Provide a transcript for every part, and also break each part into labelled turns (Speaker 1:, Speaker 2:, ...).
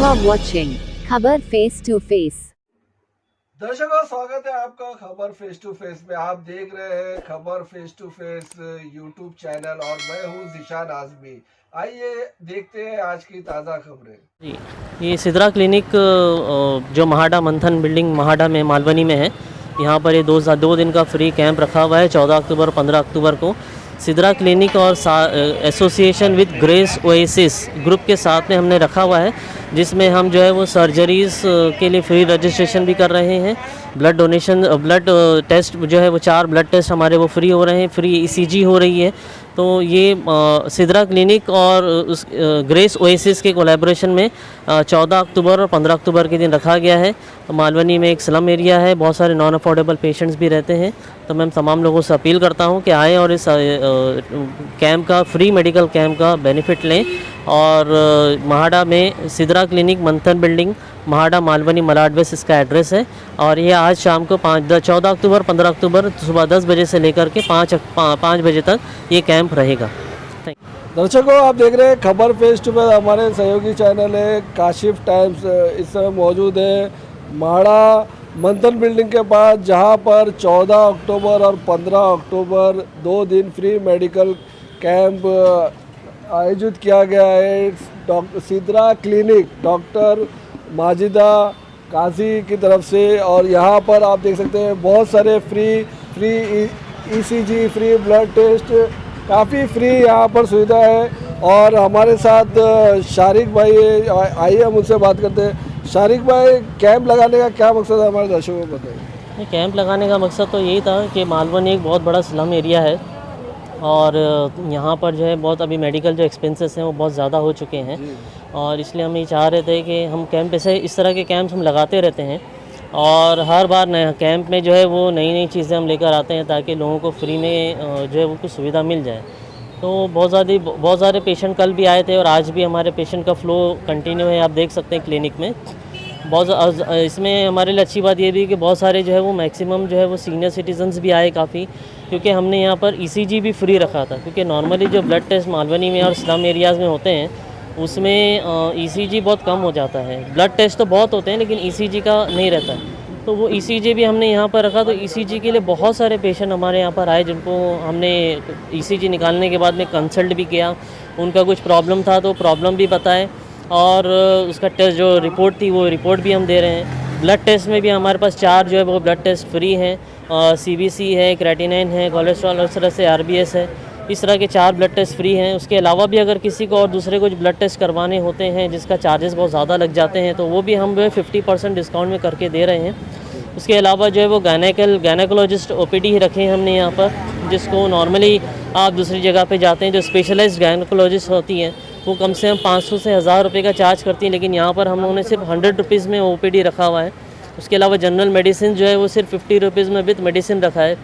Speaker 1: are watching खबर face to face.
Speaker 2: दर्शकों, स्वागत है आपका खबर फेस टू फेस में। आप देख रहे हैं खबर face to face YouTube channel और मैं हूं ज़िशान आज़मी। आइए देखते हैं आज की ताज़ा खबरें।
Speaker 3: जी, ये सिद्रा क्लिनिक जो महाडा मंथन बिल्डिंग महाडा में मालवनी में है, यहाँ पर ये दो दिन का फ्री कैंप रखा हुआ है 14 अक्टूबर 15 अक्टूबर को। सिद्रा क्लिनिक और association with grace oasis group के साथ में हमने रखा हुआ है, जिसमें हम जो है वो सर्जरीज़ के लिए फ्री रजिस्ट्रेशन भी कर रहे हैं। ब्लड डोनेशन, ब्लड टेस्ट जो है वो 4 ब्लड टेस्ट हमारे वो फ्री हो रहे हैं, फ्री ईसीजी हो रही है। तो ये सिद्रा क्लिनिक और उस ग्रेस ओएसिस के कोलैबोरेशन में 14 अक्टूबर और 15 अक्टूबर के दिन रखा गया है। मालवनी में एक स्लम एरिया है, बहुत सारे नॉन अफोर्डेबल पेशेंट्स भी रहते हैं। तो मैं तमाम लोगों से अपील करता हूं कि आएँ और इस कैंप का, फ्री मेडिकल कैंप का बेनिफिट लें। और महाडा में सिद्रा क्लिनिक मंथन बिल्डिंग महाडा मालवनी मलाड वेस्ट इसका एड्रेस है। और ये आज शाम को 14 अक्टूबर 15 अक्टूबर सुबह 10 बजे से लेकर के 5 बजे तक ये कैंप रहेगा।
Speaker 2: दर्शकों, आप देख रहे हैं खबर फेस टू फेस। हमारे सहयोगी चैनल है काशिफ टाइम्स, इस समय मौजूद है महाडा मंथन बिल्डिंग के पास, जहां पर 14 अक्टूबर और 15 अक्टूबर 2 दिन फ्री मेडिकल कैंप आयोजित किया गया है सिद्रा क्लिनिक डॉक्टर माजिदा काजी की तरफ से। और यहाँ पर आप देख सकते हैं बहुत सारे free ECG, free blood test, काफ़ी फ्री यहाँ पर सुविधा है। और हमारे साथ शारिक भाई है, आइए हम उनसे बात करते हैं। शारिक भाई, कैंप लगाने का क्या मकसद है, हमारे दर्शकों को बताइए।
Speaker 3: कैंप लगाने का मकसद तो यही था कि मालवनी एक बहुत बड़ा स्लम एरिया है और यहाँ पर जो है बहुत अभी मेडिकल जो एक्सपेंसेस हैं वो बहुत ज़्यादा हो चुके हैं। और इसलिए हम ये चाह रहे थे कि हम कैंप इस तरह के कैंप्स हम लगाते रहते हैं और हर बार नया कैंप में जो है वो नई चीज़ें हम लेकर आते हैं ताकि लोगों को फ्री में जो है वो कुछ सुविधा मिल जाए। तो बहुत सारे पेशेंट कल भी आए थे और आज भी हमारे पेशेंट का फ़्लो कंटिन्यू है, आप देख सकते हैं क्लिनिक में। इसमें हमारे लिए अच्छी बात ये भी कि बहुत सारे जो है वो मैक्सिमम जो है वो सीनियर सिटीजन्स भी आए काफ़ी, क्योंकि हमने यहाँ पर ईसीजी भी फ्री रखा था। क्योंकि नॉर्मली जो ब्लड टेस्ट मालवनी में और स्लम एरियाज़ में होते हैं उसमें ईसीजी बहुत कम हो जाता है। ब्लड टेस्ट तो बहुत होते हैं लेकिन ईसीजी का नहीं रहता है। तो वो ईसीजी भी हमने यहाँ पर रखा। तो ईसीजी के लिए बहुत सारे पेशेंट हमारे यहाँ पर आए, जिनको हमने ईसीजी निकालने के बाद में कंसल्ट भी किया। उनका कुछ प्रॉब्लम था तो प्रॉब्लम भी बताए और उसका टेस्ट जो रिपोर्ट थी वो रिपोर्ट भी हम दे रहे हैं। ब्लड टेस्ट में भी हमारे पास 4 जो है वो ब्लड टेस्ट फ्री हैं। सीबीसी है, क्रेटिनाइन है, कोलेस्ट्रॉल, उस तरह से आरबीएस है। इस तरह के 4 ब्लड टेस्ट फ्री हैं। उसके अलावा भी अगर किसी को और दूसरे कुछ ब्लड टेस्ट करवाने होते हैं जिसका चार्जेस बहुत ज़्यादा लग जाते हैं तो वो भी हम 50% डिस्काउंट में करके दे रहे हैं। उसके अलावा जो है वो गायनेकोलॉजिस्ट ओपीडी ही रखे हैं हमने यहाँ पर, जिसको नॉर्मली आप दूसरी जगह पे जाते हैं जो स्पेशलाइज्ड गायनेकोलॉजिस्ट होती हैं वो कम से कम 500 से 1000 रुपये का चार्ज करती हैं, लेकिन यहाँ पर हम लोगों ने सिर्फ 100 रुपीज़ में ओपीडी रखा हुआ है। उसके अलावा जनरल मेडिसिन जो है वो सिर्फ 50 रुपीज़ में विद मेडिसिन रखा है।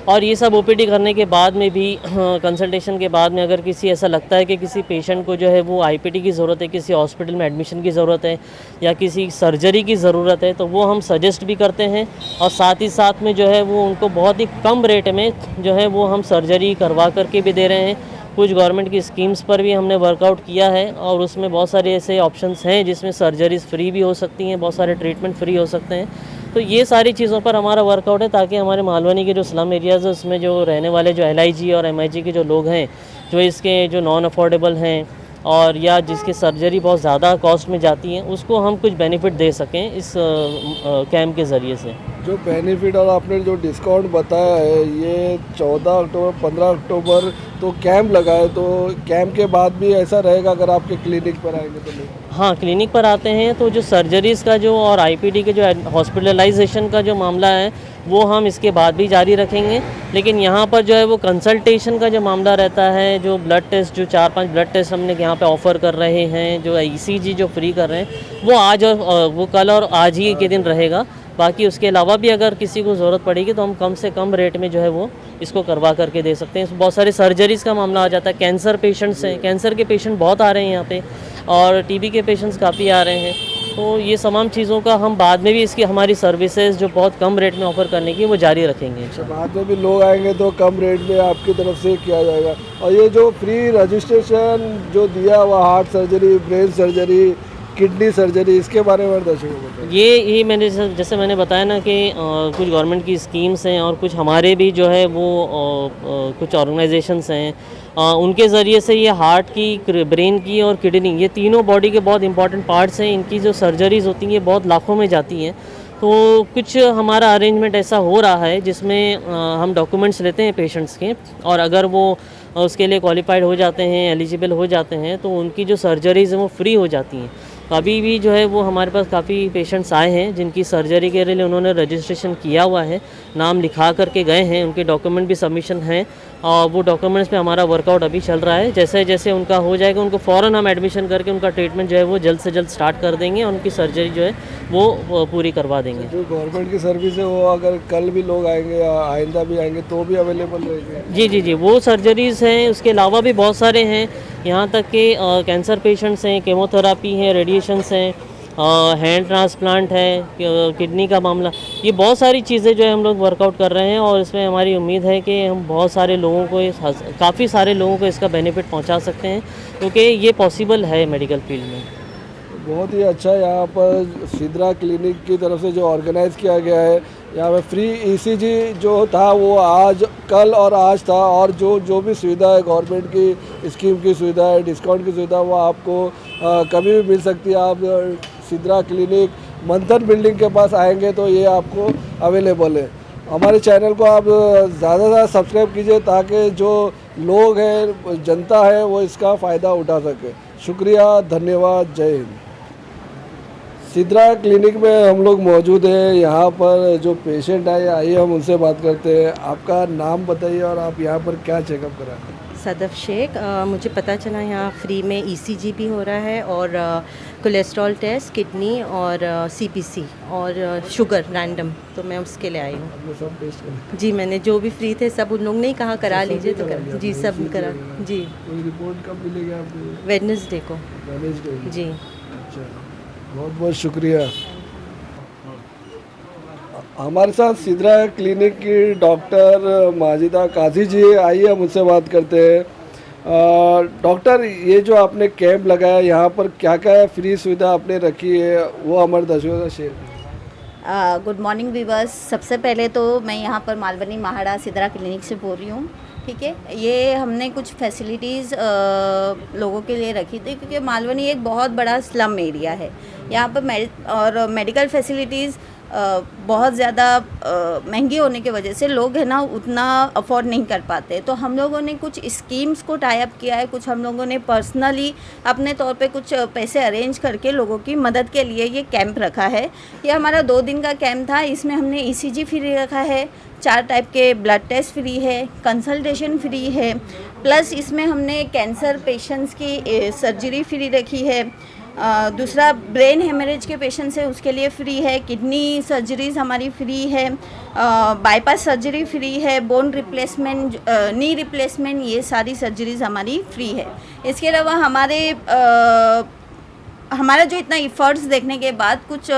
Speaker 3: और ये सब ओपीडी करने के बाद में भी कंसल्टेशन के बाद में अगर किसी ऐसा लगता है कि किसी पेशेंट को जो है वो आईपीटी की ज़रूरत है, किसी हॉस्पिटल में एडमिशन की ज़रूरत है या किसी सर्जरी की ज़रूरत है, तो वो हम सजेस्ट भी करते हैं। और साथ ही साथ में जो है वो उनको बहुत ही कम रेट में जो है वो हम सर्जरी करवा करके भी दे रहे हैं। कुछ गवर्नमेंट की स्कीम्स पर भी हमने वर्कआउट किया है और उसमें बहुत सारे ऐसे ऑप्शंस हैं जिसमें सर्जरीज़ फ्री भी हो सकती हैं, बहुत सारे ट्रीटमेंट फ्री हो सकते हैं। तो ये सारी चीज़ों पर हमारा वर्कआउट है ताकि हमारे मालवनी के जो स्लम एरियाज़ है उसमें जो रहने वाले जो एलआईजी और एमआईजी के जो लोग हैं, जो इसके जो नॉन अफोर्डेबल हैं और या जिसकी सर्जरी बहुत ज़्यादा कॉस्ट में जाती हैं, उसको हम कुछ बेनिफिट दे सकें इस कैंप के ज़रिए से।
Speaker 2: जो बेनिफिट और आपने जो डिस्काउंट बताया है, ये 14 अक्टूबर 15 अक्टूबर तो कैंप लगा है, तो कैंप के बाद भी ऐसा रहेगा अगर आपके क्लिनिक पर आएंगे तो नहीं?
Speaker 3: हाँ, क्लिनिक पर आते हैं तो जो सर्जरीज़ का जो और आईपीडी के जो हॉस्पिटलाइजेशन का जो मामला है वो हम इसके बाद भी जारी रखेंगे। लेकिन यहाँ पर जो है वो कंसल्टेशन का जो मामला रहता है, जो ब्लड टेस्ट, जो 4-5 ब्लड टेस्ट हमने यहाँ पे ऑफ़र कर रहे हैं, जो ईसीजी जो फ्री कर रहे हैं, वो आज और वो कल और आज ही के दिन रहेगा। बाकी उसके अलावा भी अगर किसी को ज़रूरत पड़ेगी तो हम कम से कम रेट में जो है वो इसको करवा करके दे सकते हैं। बहुत सारे सर्जरीज़ का मामला आ जाता है, कैंसर पेशेंट्स हैं, कैंसर के पेशेंट बहुत आ रहे हैं यहाँ पे और टीबी के पेशेंट्स काफ़ी आ रहे हैं। तो ये तमाम चीज़ों का हम बाद में भी इसकी हमारी सर्विसेज जो बहुत कम रेट में ऑफ़र करने की वो जारी रखेंगे।
Speaker 2: बाद में भी लोग आएंगे तो कम रेट में आपकी तरफ से किया जाएगा। और ये जो फ्री रजिस्ट्रेशन जो दिया हुआ, heart surgery, brain surgery kidney surgery, इसके बारे में दर्शकों को बताइए।
Speaker 3: ये मैंने जैसे मैंने बताया ना कि कुछ गवर्नमेंट की स्कीम्स हैं और कुछ हमारे भी जो है वो कुछ ऑर्गेनाइजेशंस हैं, उनके ज़रिए से ये हार्ट की, ब्रेन की और किडनी, ये तीनों बॉडी के बहुत इंपॉर्टेंट पार्ट्स हैं। इनकी जो सर्जरीज़ होती हैं ये बहुत लाखों में जाती हैं। तो कुछ हमारा अरेंजमेंट ऐसा हो रहा है जिसमें हम डॉक्यूमेंट्स लेते हैं पेशेंट्स के, और अगर वो उसके लिए क्वालिफाइड हो जाते हैं, एलिजिबल हो जाते हैं, तो उनकी जो सर्जरीज़ हैं वो फ्री हो जाती हैं। तो अभी भी जो है वो हमारे पास काफ़ी पेशेंट्स आए हैं जिनकी सर्जरी के लिए उन्होंने रजिस्ट्रेशन किया हुआ है, नाम लिखा करके गए हैं, उनके डॉक्यूमेंट भी सबमिशन हैं, और वो डॉक्यूमेंट्स पे हमारा वर्कआउट अभी चल रहा है। जैसे जैसे उनका हो जाएगा उनको फ़ौरन हम एडमिशन करके उनका ट्रीटमेंट जो है वो जल्द से जल्द स्टार्ट कर देंगे और उनकी सर्जरी जो है वो पूरी करवा देंगे।
Speaker 2: जो गवर्नमेंट की सर्विस है वो अगर कल भी लोग आएंगे या आइंदा भी आएंगे तो भी अवेलेबल रहेगी?
Speaker 3: जी, वो सर्जरीज़ हैं, उसके अलावा भी बहुत सारे हैं, यहाँ तक कि कैंसर पेशेंट्स हैं, केमोथेरापी है, रेडिएशंस हैं, हैंड ट्रांसप्लांट है, किडनी का मामला, ये बहुत सारी चीज़ें जो है हम लोग वर्कआउट कर रहे हैं, और इसमें हमारी उम्मीद है कि हम बहुत सारे लोगों को काफ़ी सारे लोगों को इसका बेनिफिट पहुंचा सकते हैं, क्योंकि ये पॉसिबल है मेडिकल फील्ड में।
Speaker 2: बहुत ही अच्छा यहाँ पर सिद्रा क्लिनिक की तरफ से जो ऑर्गेनाइज़ किया गया है, यहाँ पे फ्री ईसीजी जो था वो आज, कल और आज था, और जो भी सुविधा है गवर्नमेंट की स्कीम की सुविधा है, डिस्काउंट की सुविधा, वो आपको कभी भी मिल सकती है। आप सिद्रा क्लिनिक मंथन बिल्डिंग के पास आएंगे तो ये आपको अवेलेबल है। हमारे चैनल को आप ज़्यादा से ज़्यादा सब्सक्राइब कीजिए ताकि जो लोग हैं, जनता है, वो इसका फ़ायदा उठा सके। शुक्रिया, धन्यवाद, जय हिंद। सिद्रा क्लिनिक में हम लोग मौजूद हैं। यहाँ पर जो पेशेंट आए, आइए हम उनसे बात करते हैं। आपका नाम बताइए और आप यहाँ पर क्या चेकअप कराते हैं?
Speaker 4: सदफ शेख। मुझे पता चला यहाँ फ्री में ईसीजी भी हो रहा है, और कोलेस्ट्रॉल टेस्ट, किडनी और सीपीसी और शुगर रैंडम, तो मैं उसके लिए आई हूँ।
Speaker 2: आपने सब टेस्ट कर?
Speaker 4: जी, मैंने जो भी फ्री थे सब उन लोग ने ही कहा करा लीजिए, तो करा जी, सब करा जी।
Speaker 2: कोई रिपोर्ट कब मिलेगी आपको?
Speaker 4: वेडनेसडे को।
Speaker 2: वेडनेसडे
Speaker 4: जी।
Speaker 2: अच्छा, बहुत बहुत शुक्रिया। हमारे साथ सिद्रा क्लिनिक की डॉक्टर माजिदा काजी जी, आइए हम उनसे बात करते हैं। डॉक्टर, ये जो आपने कैंप लगाया, यहाँ पर क्या क्या फ्री सुविधा आपने रखी है, वो हमारे दर्शकों से शेयर करें।
Speaker 5: Good morning viewers. सबसे पहले तो मैं यहाँ पर मालवनी महाड़ा सिद्रा क्लिनिक से बोल रही हूँ, ठीक है। ये हमने कुछ फैसिलिटीज़ लोगों के लिए रखी थी, क्योंकि मालवनी एक बहुत बड़ा स्लम एरिया है। यहाँ पर मेडिकल फैसिलिटीज़ बहुत ज़्यादा महंगी होने की वजह से लोग है ना उतना अफोर्ड नहीं कर पाते। तो हम लोगों ने कुछ स्कीम्स को टाई अप किया है, कुछ हम लोगों ने पर्सनली अपने तौर पे कुछ पैसे अरेंज करके लोगों की मदद के लिए ये कैंप रखा है। ये हमारा 2 दिन का कैंप था। इसमें हमने ईसीजी फ्री रखा है, 4 टाइप के ब्लड टेस्ट फ्री है, कंसल्टेशन फ्री है, प्लस इसमें हमने कैंसर पेशेंट्स की सर्जरी फ्री रखी है। दूसरा ब्रेन हेमरेज के पेशेंट्स है उसके लिए फ्री है, किडनी सर्जरीज हमारी फ्री है, बाईपास सर्जरी फ्री है, बोन रिप्लेसमेंट, नी रिप्लेसमेंट, ये सारी सर्जरीज हमारी फ्री है। इसके अलावा हमारा जो इतना इफ़र्ट्स देखने के बाद कुछ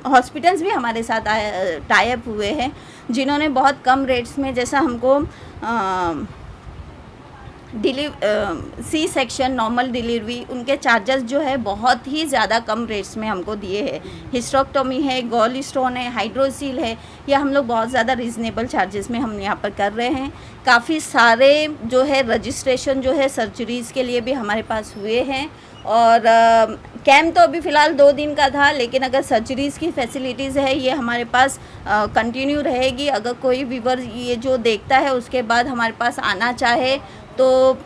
Speaker 5: हॉस्पिटल्स भी हमारे साथ टाई अप हुए हैं, जिन्होंने बहुत कम रेट्स में, जैसा हमको सी सेक्शन नॉर्मल डिलीवरी, उनके चार्जेस जो है बहुत ही ज़्यादा कम रेट्स में हमको दिए हैं। हिस्टेरेक्टोमी है, गॉल स्टोन है, हाइड्रोसील है, यह हम लोग बहुत ज़्यादा रिजनेबल चार्जेस में हम यहाँ पर कर रहे हैं। काफ़ी सारे जो है रजिस्ट्रेशन जो है सर्जरीज़ के लिए भी हमारे पास हुए हैं। और कैंप तो अभी फ़िलहाल 2 दिन का था, लेकिन अगर सर्जरीज़ की फैसिलिटीज़ है ये हमारे पास कंटिन्यू रहेगी। अगर कोई व्यूअर ये जो देखता है उसके बाद हमारे पास आना चाहे तो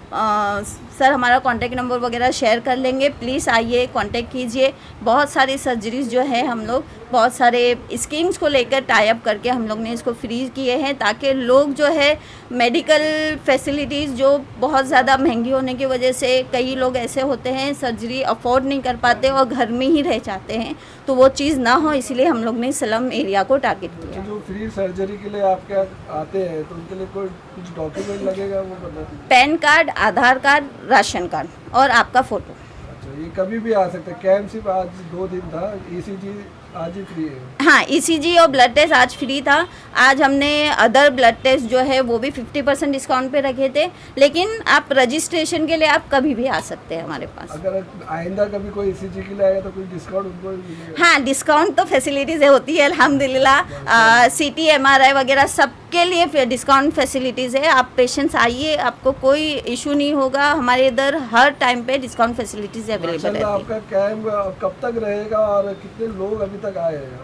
Speaker 5: सर हमारा कॉन्टैक्ट नंबर वगैरह शेयर कर लेंगे, प्लीज़ आइए, कांटेक्ट कीजिए। बहुत सारी सर्जरीज़ जो है हम लोग बहुत सारे स्कीम्स को लेकर टाई अप करके हम लोग ने इसको फ्री किए हैं, ताकि लोग जो है मेडिकल फैसिलिटीज़ जो बहुत ज़्यादा महंगी होने की वजह से कई लोग ऐसे होते हैं सर्जरी अफोर्ड नहीं कर पाते और घर में ही रह जाते हैं, तो वो चीज़ ना हो, इसलिए हम लोग ने स्लम एरिया को टारगेट किया।
Speaker 2: जो फ्री सर्जरी के लिए आप क्या आते हैं तो उनके लिए कोई कुछ डॉक्यूमेंट लगेगा, वो बता दीजिए।
Speaker 5: पैन कार्ड, आधार कार्ड, राशन कार्ड और आपका फ़ोटो।
Speaker 2: अच्छा, ये कभी भी आ सकते हैं? कैंप सिर्फ आज 2 दिन था, ईसीजी आज ही फ्री है।
Speaker 5: हाँ, ईसीजी और ब्लड टेस्ट आज फ्री था। आज हमने अदर ब्लड टेस्ट जो है वो भी 50% डिस्काउंट पे रखे थे, लेकिन आप रजिस्ट्रेशन के लिए आप कभी भी आ सकते हैं हमारे पास।
Speaker 2: अगर आइंदा कभी कोई ईसीजी के लिए आएगा तो कोई डिस्काउंट उनको मिलेगा?
Speaker 5: हाँ, डिस्काउंट तो फैसिलिटीज़ होती है अल्हम्दुलिल्लाह। सीटी एमआरआई वगैरह सबके लिए डिस्काउंट फैसिलिटीज़ है। आप पेशेंट्स आइए, आपको कोई इशू नहीं होगा। हमारे इधर हर टाइम पे डिस्काउंट फैसिलिटीज़ अवेलेबल
Speaker 2: माशाल्लाह,
Speaker 5: है।
Speaker 2: आपका कैंप कब तक रहेगा और कितने लोग अभी तक आए हैं?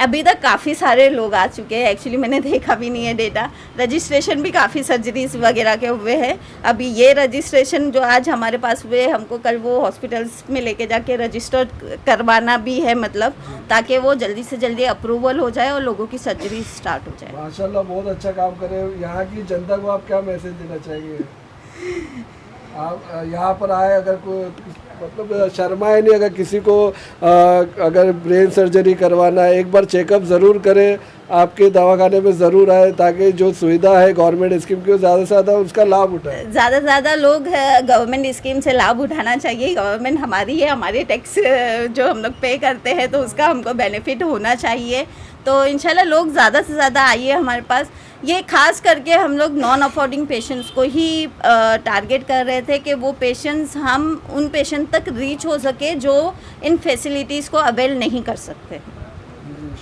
Speaker 5: अभी तक काफ़ी सारे लोग आ चुके हैं। एक्चुअली मैंने देखा भी नहीं है डेटा। रजिस्ट्रेशन भी काफ़ी सर्जरीज वगैरह के हुए हैं। अभी ये रजिस्ट्रेशन जो आज हमारे पास हुए, हमको कल वो हॉस्पिटल्स में लेके जाके रजिस्टर करवाना भी है, मतलब ताकि वो जल्दी से जल्दी अप्रूवल हो जाए और लोगों की सर्जरी स्टार्ट हो जाए।
Speaker 2: माशाल्लाह, बहुत अच्छा काम कर रहे हो। यहाँ की जनता को आप क्या मैसेज देना चाहेंगे? आप यहाँ पर आए, अगर कोई मतलब शर्माए नहीं, अगर किसी को अगर ब्रेन सर्जरी करवाना है, एक बार चेकअप ज़रूर करें, आपके दवाखाने में ज़रूर आए, ताकि जो सुविधा है गवर्नमेंट स्कीम की ज़्यादा से ज़्यादा उसका लाभ उठाए।
Speaker 5: ज़्यादा से ज़्यादा लोग गवर्नमेंट स्कीम से लाभ उठाना चाहिए। गवर्नमेंट हमारी है, हमारे टैक्स जो हम लोग पे करते हैं तो उसका हमको बेनिफिट होना चाहिए। तो इंशाल्लाह लोग ज़्यादा से ज़्यादा आइए हमारे पास। ये खास करके हम लोग नॉन अफोर्डिंग पेशेंट्स को ही टारगेट कर रहे थे कि वो पेशेंट्स, हम उन पेशेंट तक रीच हो सके जो इन फैसिलिटीज़ को अवेल नहीं कर सकते।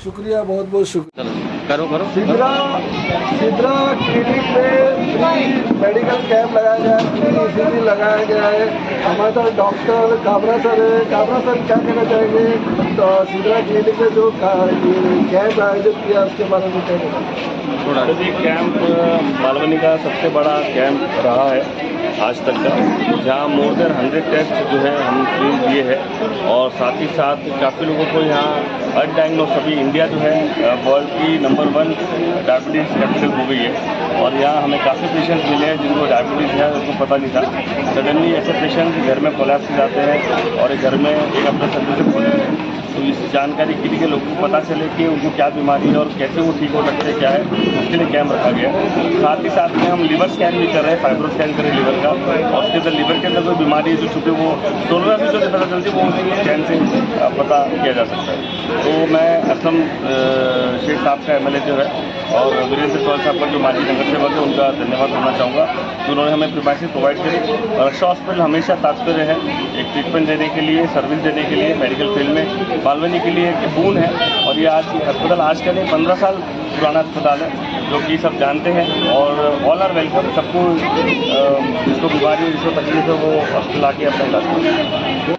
Speaker 2: शुक्रिया, बहुत बहुत शुक्रिया।
Speaker 6: करो
Speaker 2: सिद्रा क्लिनिक में फ्री मेडिकल कैंप लगाया गया है, फ्री ईसीजी लगाया गया है। हमारे साथ डॉक्टर काबरा सर है। काबरा सर, क्या कहना चाहेंगे? तो सिद्रा क्लिनिक में जो कैंप आयोजित किया उसके बारे में क्या कहना?
Speaker 6: जी, कैंप मालवनी का सबसे बड़ा कैंप रहा है आज तक का, जहाँ मोर देन 100 टेस्ट जो है हम फ्री दिए हैं, और साथ ही साथ काफ़ी लोगों को यहाँ अनडायग्नोज, अभी इंडिया जो है वर्ल्ड की नंबर 1 डायबिटीज़ कैपिटल हो गई है, और यहाँ हमें काफ़ी पेशेंट्स मिले हैं जिनको डायबिटीज़ है, उनको पता नहीं था। सडनली ऐसे पेशेंट घर में कोलैप्स हो जाते हैं और घर में एक अपना सर्विस खोलते हैं। तो इस जानकारी के लिए लोगों को पता चले कि उनको क्या बीमारी है और कैसे वो ठीक हो सकते हैं, क्या है, उसके लिए कैंप रखा गया है। साथ ही साथ में हम लिवर स्कैन भी कर रहे हैं, फाइब्रो स्कैन करें लिवर का, और उसके अंदर लिवर के अंदर कोई बीमारी है जो छुपे, वो सोनोग्राफी जो पता चलती है वो उसी स्कैन से पता किया जा सकता है। तो मैं असलम शेख साहब का MLA जो है और वीरेंद्र चौहान साहब का जो माजी नगर सेवक है, उनका धन्यवाद करना चाहूँगा कि उन्होंने हमें प्रिमाइसेस प्रोवाइड करी। रक्षा हॉस्पिटल हमेशा तात्पर्य है एक ट्रीटमेंट देने के लिए, सर्विस देने के लिए मेडिकल फील्ड में। मालवनी के लिए एक बून है, और ये आज अस्पताल आज का नहीं 15 साल पुराना अस्पताल है, जो कि सब जानते हैं, और ऑल आर वेलकम। सबको जिसको बीमारी, जिसको तकलीफ है, वो अस्पताल आके अपना इलाज करें।